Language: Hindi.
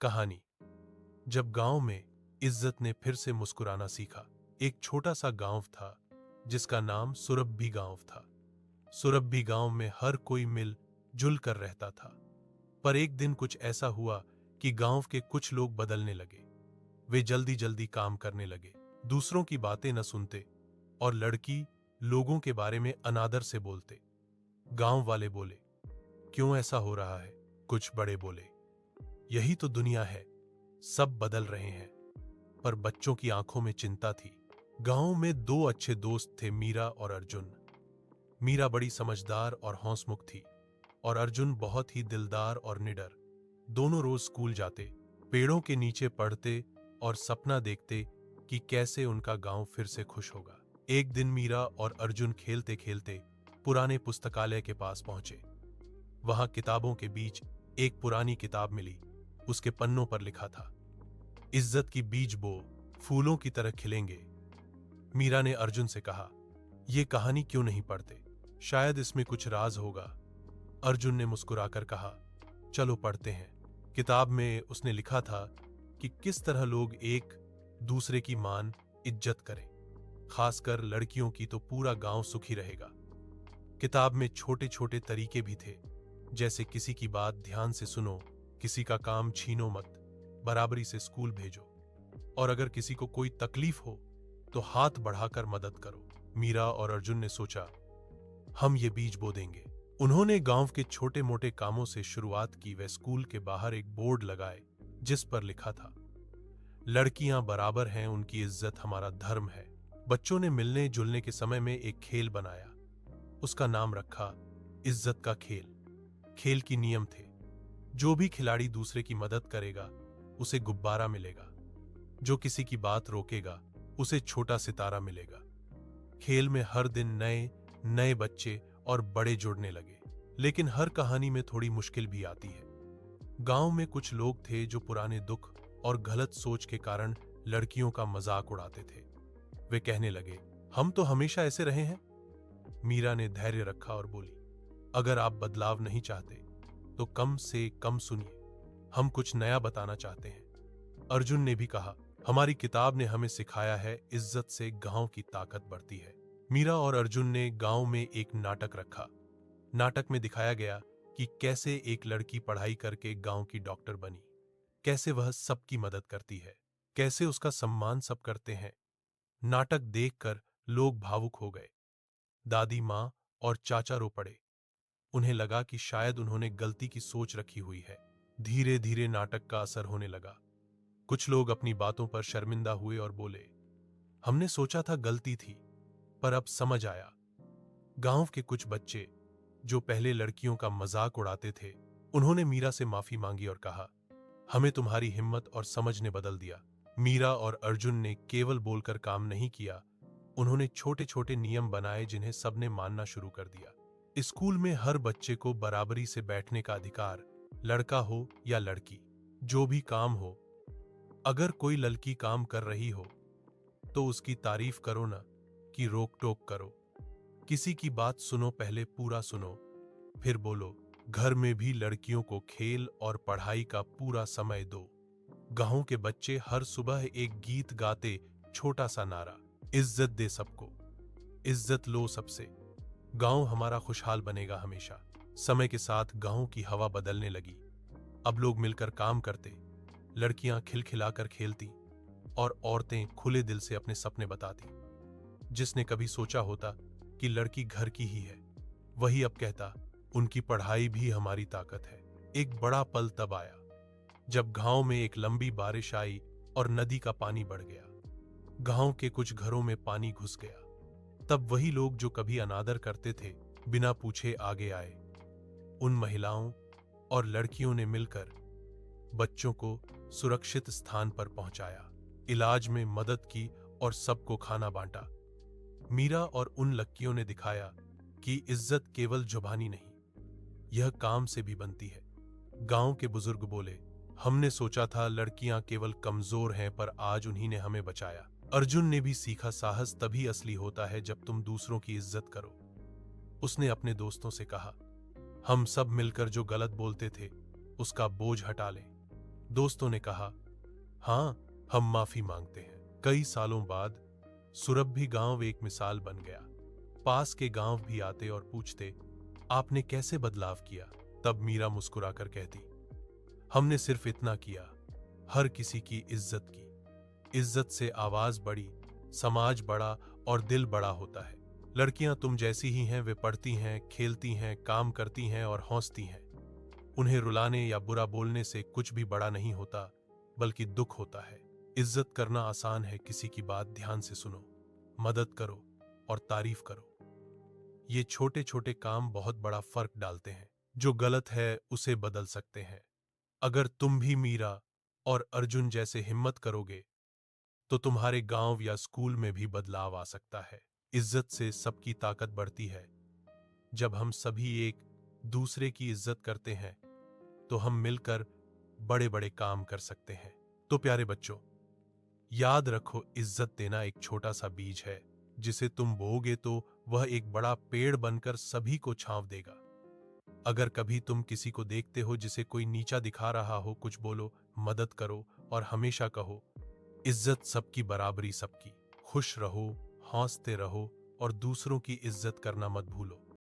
कहानी। जब गांव में इज्जत ने फिर से मुस्कुराना सीखा। एक छोटा सा गांव था जिसका नाम सुरभि गांव था। सुरभि गांव में हर कोई मिल जुल कर रहता था। पर एक दिन कुछ ऐसा हुआ कि गांव के कुछ लोग बदलने लगे। वे जल्दी जल्दी काम करने लगे, दूसरों की बातें न सुनते और लड़की लोगों के बारे में अनादर से बोलते। गांव वाले बोले, क्यों ऐसा हो रहा है? कुछ बड़े बोले, यही तो दुनिया है, सब बदल रहे हैं। पर बच्चों की आंखों में चिंता थी। गांव में दो अच्छे दोस्त थे, मीरा और अर्जुन। मीरा बड़ी समझदार और हौसमुख थी और अर्जुन बहुत ही दिलदार और निडर। दोनों रोज स्कूल जाते, पेड़ों के नीचे पढ़ते और सपना देखते कि कैसे उनका गांव फिर से खुश होगा। एक दिन मीरा और अर्जुन खेलते खेलते पुराने पुस्तकालय के पास पहुंचे। वहां किताबों के बीच एक पुरानी किताब मिली। उसके पन्नों पर लिखा था, इज्जत की बीज बो, फूलों की तरह खिलेंगे। मीरा ने अर्जुन से कहा, यह कहानी क्यों नहीं पढ़ते? शायद इसमें कुछ राज होगा। अर्जुन ने मुस्कुराकर कहा, चलो पढ़ते हैं। किताब में उसने लिखा था कि किस तरह लोग एक दूसरे की मान इज्जत करें, खासकर लड़कियों की, तो पूरा गांव सुखी रहेगा। किताब में छोटे छोटे तरीके भी थे, जैसे किसी की बात ध्यान से सुनो, किसी का काम छीनो मत, बराबरी से स्कूल भेजो, और अगर किसी को कोई तकलीफ हो तो हाथ बढ़ाकर मदद करो। मीरा और अर्जुन ने सोचा, हम ये बीज बो देंगे। उन्होंने गांव के छोटे मोटे कामों से शुरुआत की। वे स्कूल के बाहर एक बोर्ड लगाए जिस पर लिखा था, लड़कियां बराबर हैं, उनकी इज्जत हमारा धर्म है। बच्चों ने मिलने जुलने के समय में एक खेल बनाया। उसका नाम रखा इज्जत का खेल। खेल की नियम थे, जो भी खिलाड़ी दूसरे की मदद करेगा उसे गुब्बारा मिलेगा, जो किसी की बात रोकेगा उसे छोटा सितारा मिलेगा। खेल में हर दिन नए नए बच्चे और बड़े जुड़ने लगे, लेकिन हर कहानी में थोड़ी मुश्किल भी आती है। गांव में कुछ लोग थे जो पुराने दुख और गलत सोच के कारण लड़कियों का मजाक उड़ाते थे। वे कहने लगे, हम तो हमेशा ऐसे रहे हैं। मीरा ने धैर्य रखा और बोली, अगर आप बदलाव नहीं चाहते तो कम से कम सुनिए, हम कुछ नया बताना चाहते हैं। अर्जुन ने भी कहा, हमारी किताब ने हमें सिखाया है, इज्जत से गांव की ताकत बढ़ती है। मीरा और अर्जुन ने गांव में एक नाटक रखा। नाटक में दिखाया गया कि कैसे एक लड़की पढ़ाई करके गांव की डॉक्टर बनी, कैसे वह सबकी मदद करती है, कैसे उसका सम्मान सब करते हैं। नाटक देखकर लोग भावुक हो गए। दादी माँ और चाचा रो पड़े। उन्हें लगा कि शायद उन्होंने गलती की सोच रखी हुई है। धीरे धीरे नाटक का असर होने लगा। कुछ लोग अपनी बातों पर शर्मिंदा हुए और बोले, हमने सोचा था गलती थी, पर अब समझ आया। गांव के कुछ बच्चे जो पहले लड़कियों का मजाक उड़ाते थे, उन्होंने मीरा से माफी मांगी और कहा, हमें तुम्हारी हिम्मत और समझ ने बदल दिया। मीरा और अर्जुन ने केवल बोलकर काम नहीं किया, उन्होंने छोटे छोटे नियम बनाए जिन्हें सबने मानना शुरू कर दिया। स्कूल में हर बच्चे को बराबरी से बैठने का अधिकार, लड़का हो या लड़की, जो भी काम हो। अगर कोई लड़की काम कर रही हो तो उसकी तारीफ करो ना कि रोक टोक करो। किसी की बात सुनो, पहले पूरा सुनो, फिर बोलो। घर में भी लड़कियों को खेल और पढ़ाई का पूरा समय दो। गांव के बच्चे हर सुबह एक गीत गाते, छोटा सा नारा, इज्जत दे सबको, इज्जत लो सबसे, गांव हमारा खुशहाल बनेगा हमेशा। समय के साथ गांव की हवा बदलने लगी। अब लोग मिलकर काम करते, लड़कियां खिलखिलाकर खेलती और औरतें खुले दिल से अपने सपने बताती। जिसने कभी सोचा होता कि लड़की घर की ही है, वही अब कहता, उनकी पढ़ाई भी हमारी ताकत है। एक बड़ा पल तब आया जब गांव में एक लंबी बारिश आई और नदी का पानी बढ़ गया। गांव के कुछ घरों में पानी घुस गया। तब वही लोग जो कभी अनादर करते थे, बिना पूछे आगे आए। उन महिलाओं और लड़कियों ने मिलकर बच्चों को सुरक्षित स्थान पर पहुंचाया, इलाज में मदद की और सबको खाना बांटा। मीरा और उन लड़कियों ने दिखाया कि इज्जत केवल जुबानी नहीं, यह काम से भी बनती है। गांव के बुजुर्ग बोले, हमने सोचा था लड़कियां केवल कमजोर हैं, पर आज उन्हीं ने हमें बचाया। अर्जुन ने भी सीखा, साहस तभी असली होता है जब तुम दूसरों की इज्जत करो। उसने अपने दोस्तों से कहा, हम सब मिलकर जो गलत बोलते थे उसका बोझ हटा लें। दोस्तों ने कहा, हाँ, हम माफी मांगते हैं। कई सालों बाद सुरभि गांव एक मिसाल बन गया। पास के गांव भी आते और पूछते, आपने कैसे बदलाव किया? तब मीरा मुस्कुराकर कहती, हमने सिर्फ इतना किया, हर किसी की इज्जत की। इज्जत से आवाज बड़ी, समाज बड़ा और दिल बड़ा होता है। लड़कियां तुम जैसी ही हैं, वे पढ़ती हैं, खेलती हैं, काम करती हैं और हंसती हैं। उन्हें रुलाने या बुरा बोलने से कुछ भी बड़ा नहीं होता, बल्कि दुख होता है। इज्जत करना आसान है, किसी की बात ध्यान से सुनो, मदद करो और तारीफ करो। ये छोटे छोटे काम बहुत बड़ा फर्क डालते हैं। जो गलत है उसे बदल सकते हैं। अगर तुम भी मीरा और अर्जुन जैसे हिम्मत करोगे तो तुम्हारे गांव या स्कूल में भी बदलाव आ सकता है। इज्जत से सबकी ताकत बढ़ती है। जब हम सभी एक दूसरे की इज्जत करते हैं तो हम मिलकर बड़े बड़े काम कर सकते हैं। तो प्यारे बच्चों, याद रखो, इज्जत देना एक छोटा सा बीज है, जिसे तुम बोओगे तो वह एक बड़ा पेड़ बनकर सभी को छांव देगा। अगर कभी तुम किसी को देखते हो जिसे कोई नीचा दिखा रहा हो, कुछ बोलो, मदद करो और हमेशा कहो, इज्जत सबकी, बराबरी सबकी। खुश रहो, हंसते रहो और दूसरों की इज्जत करना मत भूलो।